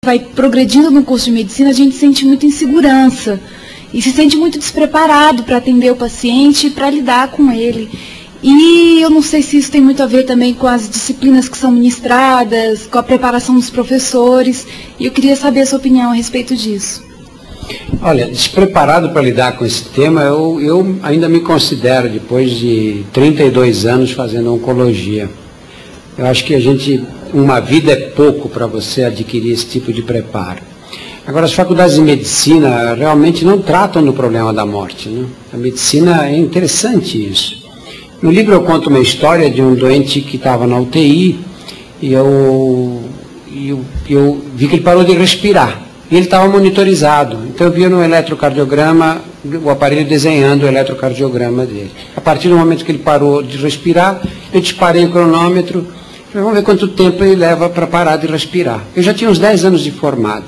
vai progredindo no curso de medicina, a gente sente muita insegurança e se sente muito despreparado para atender o paciente e para lidar com ele. E eu não sei se isso tem muito a ver também com as disciplinas que são ministradas, com a preparação dos professores, e eu queria saber a sua opinião a respeito disso. Olha, despreparado para lidar com esse tema, eu ainda me considero, depois de 32 anos fazendo oncologia. Eu acho que uma vida é pouco para você adquirir esse tipo de preparo. Agora, as faculdades de medicina realmente não tratam do problema da morte, né? A medicina é interessante isso. No livro eu conto uma história de um doente que estava na UTI e eu vi que ele parou de respirar. E ele estava monitorizado. Então eu via no eletrocardiograma o aparelho desenhando o eletrocardiograma dele. A partir do momento que ele parou de respirar, eu disparei o cronômetro. Vamos ver quanto tempo ele leva para parar de respirar. Eu já tinha uns 10 anos de formado.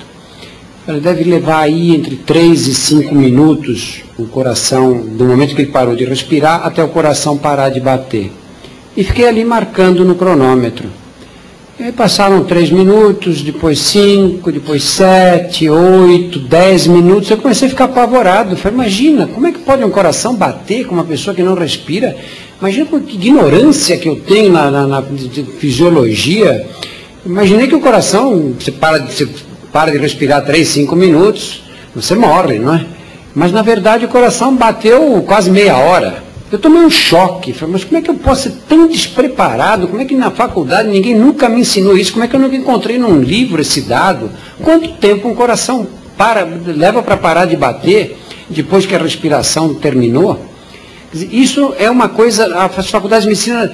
Ele deve levar aí entre 3 e 5 minutos o coração, do momento que ele parou de respirar até o coração parar de bater. E fiquei ali marcando no cronômetro. E aí passaram 3 minutos, depois 5, depois 7, 8, 10 minutos. Eu comecei a ficar apavorado. Falei, imagina, como é que pode um coração bater com uma pessoa que não respira? Imagina que ignorância que eu tenho na fisiologia. Imaginei que o coração, você para de respirar 3, 5 minutos, você morre, não é? Mas na verdade o coração bateu quase meia hora. Eu tomei um choque, falei, mas como é que eu posso ser tão despreparado? Como é que na faculdade ninguém nunca me ensinou isso? Como é que eu nunca encontrei num livro esse dado? Quanto tempo um coração leva para parar de bater depois que a respiração terminou? Isso é uma coisa, as faculdades de medicina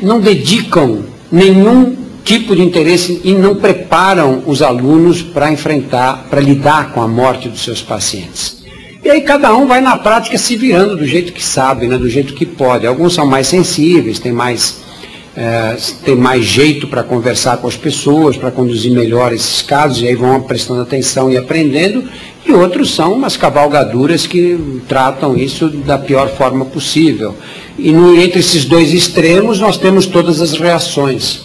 não dedicam nenhum tipo de interesse e não preparam os alunos para lidar com a morte dos seus pacientes. E aí cada um vai na prática se virando do jeito que sabe, né, do jeito que pode. Alguns são mais sensíveis, têm mais jeito para conversar com as pessoas, para conduzir melhor esses casos, e aí vão prestando atenção e aprendendo. E outros são umas cavalgaduras que tratam isso da pior forma possível. E entre esses dois extremos nós temos todas as reações.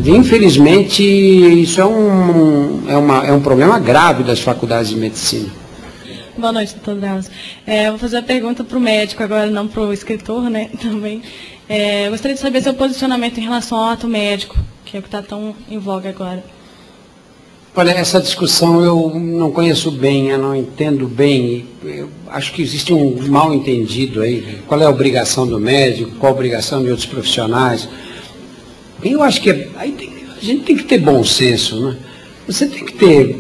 Infelizmente, isso é um problema grave das faculdades de medicina. Boa noite, doutor Drauzio. Vou fazer a pergunta para o médico agora, não para o escritor, né, também. Eu gostaria de saber seu posicionamento em relação ao ato médico, que é o que está tão em voga agora. Olha, essa discussão eu não conheço bem, eu não entendo bem. Eu acho que existe um mal entendido aí. Qual é a obrigação do médico, qual a obrigação de outros profissionais? Eu acho que a gente tem que ter bom senso, né? Você tem que ter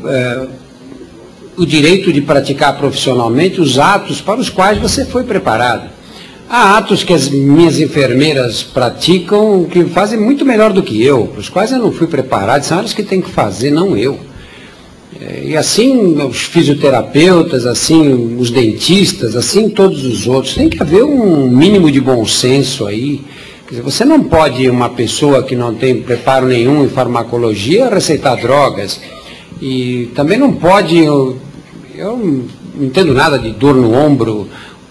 o direito de praticar profissionalmente os atos para os quais você foi preparado. Há atos que as minhas enfermeiras praticam que fazem muito melhor do que eu, para os quais eu não fui preparado, são elas que têm que fazer, não eu. E assim os fisioterapeutas, assim os dentistas, assim todos os outros. Tem que haver um mínimo de bom senso aí. Quer dizer, você não pode, uma pessoa que não tem preparo nenhum em farmacologia, receitar drogas. E também não pode, eu não entendo nada de dor no ombro.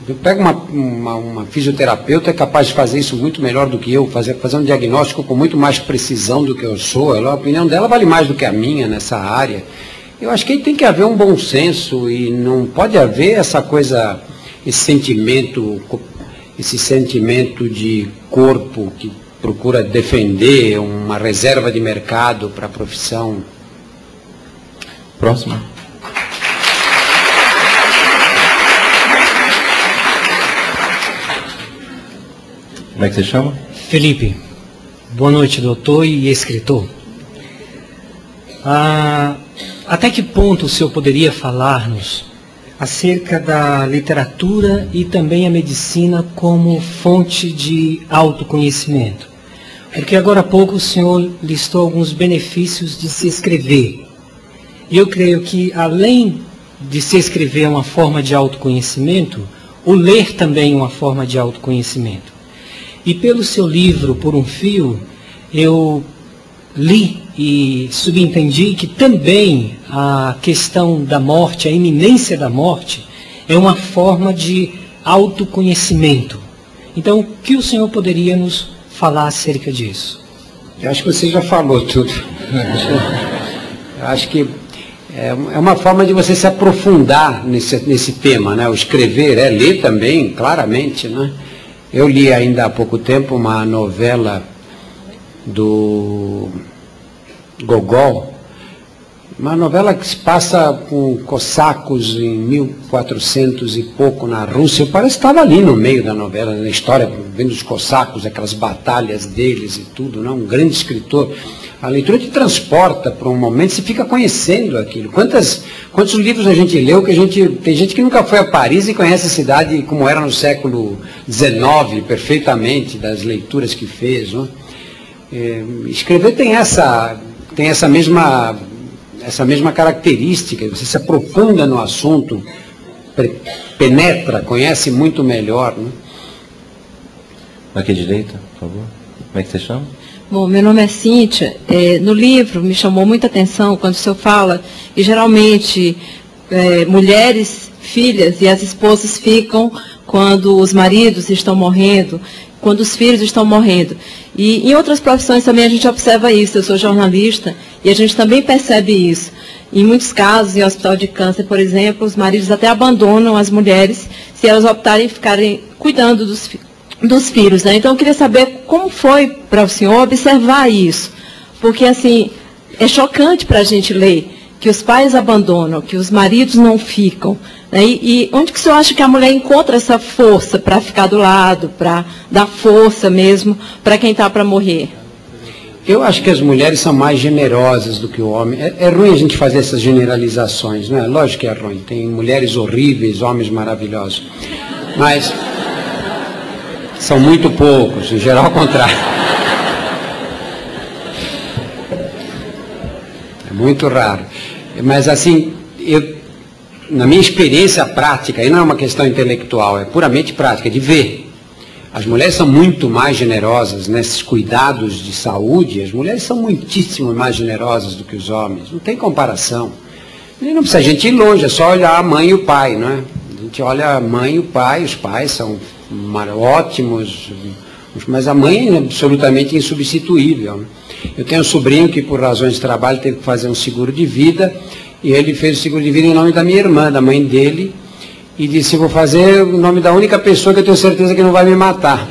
Eu pego uma fisioterapeuta, é capaz de fazer isso muito melhor do que eu, fazer um diagnóstico com muito mais precisão do que eu sou. A opinião dela vale mais do que a minha nessa área. Eu acho que aí tem que haver um bom senso e não pode haver essa coisa, esse sentimento de corpo que procura defender uma reserva de mercado para a profissão. Próximo. Como é que você chama? Felipe. Boa noite, doutor e escritor. Até que ponto o senhor poderia falar-nos acerca da literatura e também a medicina como fonte de autoconhecimento? Porque agora há pouco o senhor listou alguns benefícios de se escrever. E eu creio que, além de se escrever uma forma de autoconhecimento, o ler também é uma forma de autoconhecimento. E pelo seu livro, Por um Fio, eu li e subentendi que também a questão da morte, a iminência da morte, é uma forma de autoconhecimento. Então, o que o senhor poderia nos falar acerca disso? Eu acho que você já falou tudo. Acho que é uma forma de você se aprofundar nesse tema, né? O escrever, ler também, claramente, né? Eu li ainda há pouco tempo uma novela do Gogol, uma novela que se passa com cossacos em 1400 e pouco na Rússia. Parece que estava ali no meio da novela, na história, vendo os cossacos, aquelas batalhas deles e tudo, né? Um grande escritor. A leitura te transporta para um momento, você fica conhecendo aquilo. Quantos livros a gente leu tem gente que nunca foi a Paris e conhece a cidade como era no século XIX, perfeitamente, das leituras que fez, né? Escrever tem essa mesma característica, você se aprofunda no assunto, penetra, conhece muito melhor, né? Aqui à direita, por favor. Como é que você chama? Bom, meu nome é Cíntia. No livro me chamou muita atenção quando o senhor fala que geralmente mulheres, filhas e as esposas ficam quando os maridos estão morrendo, quando os filhos estão morrendo. E em outras profissões também a gente observa isso. Eu sou jornalista e a gente também percebe isso. Em muitos casos, em hospital de câncer, por exemplo, os maridos até abandonam as mulheres se elas optarem ficarem cuidando dos filhos, né? Então eu queria saber como foi para o senhor observar isso, porque assim, é chocante para a gente ler que os pais abandonam, que os maridos não ficam, né? E onde que o senhor acha que a mulher encontra essa força para ficar do lado, para dar força mesmo para quem está para morrer? Eu acho que as mulheres são mais generosas do que o homem. É ruim a gente fazer essas generalizações, não é? Lógico que é ruim, tem mulheres horríveis, homens maravilhosos, mas são muito poucos, em geral ao contrário. É muito raro. Mas assim, na minha experiência prática, aí não é uma questão intelectual, é puramente prática, de ver. As mulheres são muito mais generosas nesses cuidados de saúde, as mulheres são muitíssimo mais generosas do que os homens, não tem comparação. E não precisa a gente ir longe, é só olhar a mãe e o pai, não é? A gente olha a mãe e o pai, os pais são ótimos, mas a mãe é absolutamente insubstituível. Eu tenho um sobrinho que por razões de trabalho teve que fazer um seguro de vida, e ele fez o seguro de vida em nome da minha irmã, da mãe dele, e disse, vou fazer o nome da única pessoa que eu tenho certeza que não vai me matar.